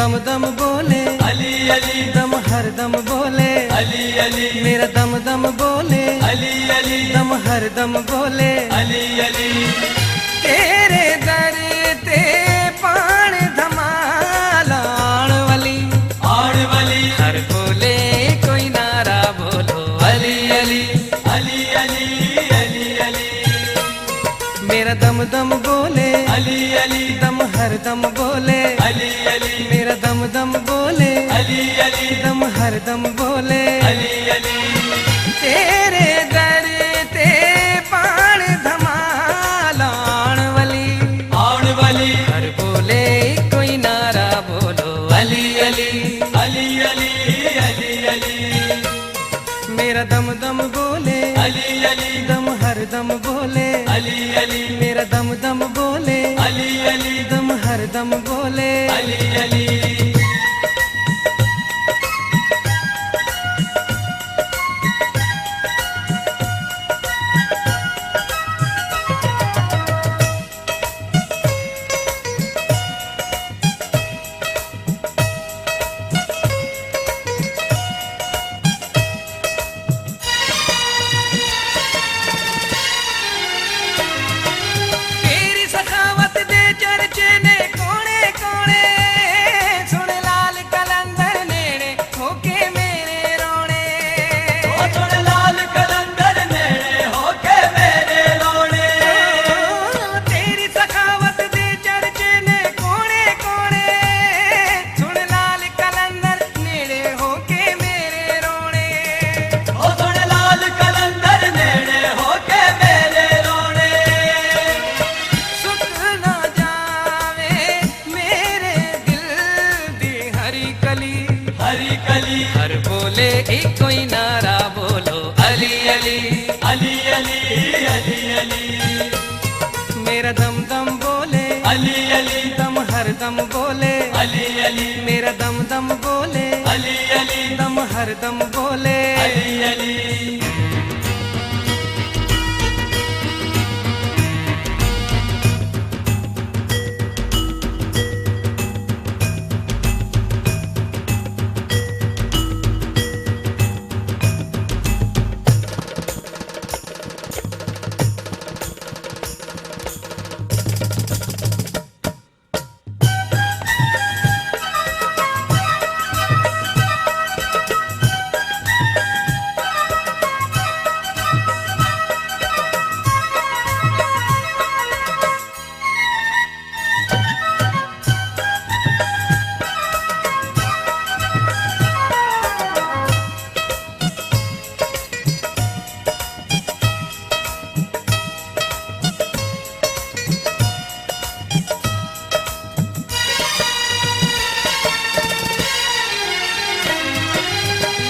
दम दम बोले अली अली, दम हर दम बोले अली अली, मेरा दम दम बोले अली अली, दम हर दम बोले अली अली। तेरे दर ते पाण धमालाण वाली आण वाली, हर बोले कोई नारा बोलो अली अली अली अली, अली अली, मेरा दम दम बोले अली अली, दम हर दम बोले अली अली, मेरा दम दम बोले अली अली, दम हर दम बोले अली अली। तेरे दर ते पाण धमालाण वाली आण वाली, हर बोले कोई नारा बोलो अली अली अली अली, अली अली, मेरा दम दम बोले अली अली, दम हर दम बोले अली अली, मेरा दम दम बोले अली अली, दम हर दम बोले अली अली। तेरी सखावत दे चर्चे ने कोने कोने सुन लाल कलंदर नेड़े होके मेरे रोने ओ सुन लाल कलंदर नेड़े होके मेरे रोने। तेरी सखावत दे चर्चे ने कोने कोने सुन लाल कलंदर नेड़े होके मेरे रोने ओ सुन लाल कलंदर नेड़े होके मेरे रोने। सुख ना जावे मेरे दिल दी हरी कली हरी कली, हर बोले एक कोई नारा बोलो अली अली अली अली, अली अली, मेरा दम दम बोले अली अली, दम हर दम बोले अली अली, मेरा दम दम बोले अली अली, दम हर दम बोले अली अली।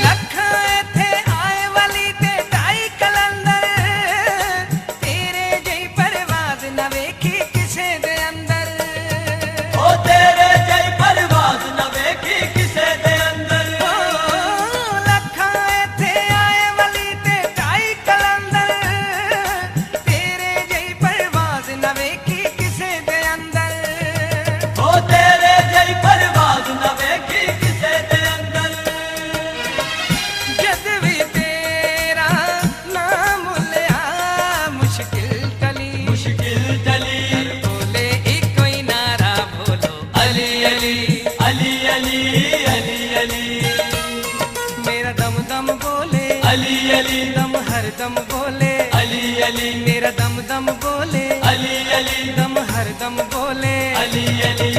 लखां इत्थे आए वाली ते ढाई कलंदर तेरे जई परवाज़ न वेखी किसे दे अंदर ओ तेरे जई परवाज़ न वेखी किसे दे अंदर। लखां इत्थे आए वाली ते ढाई कलंदर तेरे जई परवाज़ न वेखी किसे दे अंदर ओ तेरे जई परवाज़ न वेखी किसे दे अंदर। जद भी तेरा नाम लिया मुश्किल टली मुश्किल टली, बोले एक कोई नारा बोलो अली अली अली अली, अली अली, मेरा दम दम बोले अली अली, दम हर दम बोले अली अली, मेरा दम दम बोले अली अली, दम हर दम बोले अली अली।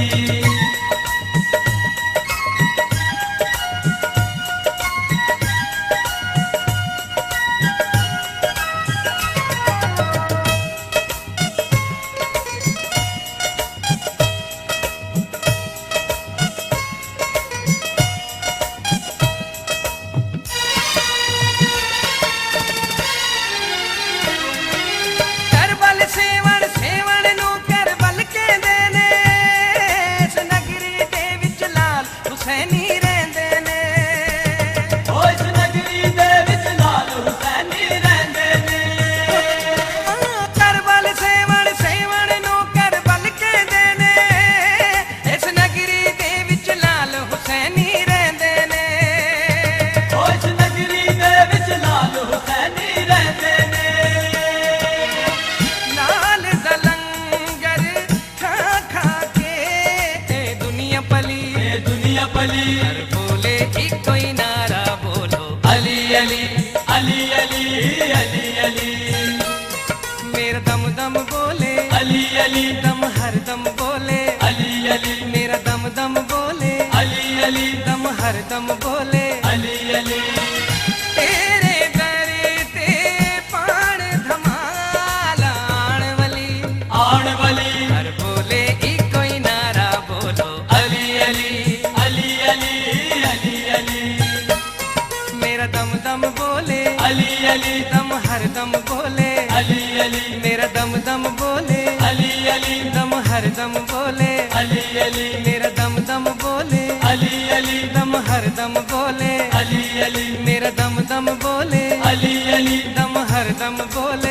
करबल सेवण सेवण नू करबल के देने अली अली अली अली मेरा दम दम बोले अली अली दम हर दम बोले अली अली मेरा दम दम बोले अली अली दम हर दम बोले अली अली तेरे दर ते पाण धमाला आण वाली हर बोले इको ही नारा बोलो अली अली अली अली अली अली मेरा दम दम बोले अली अली दम हर दम बोले अली अली मेरा दम दम बोले अली अली दम हर दम बोले अली अली मेरा दम दम बोले अली अली दम हर दम बोले अली अली मेरा दम दम बोले अली अली दम हर दम बोले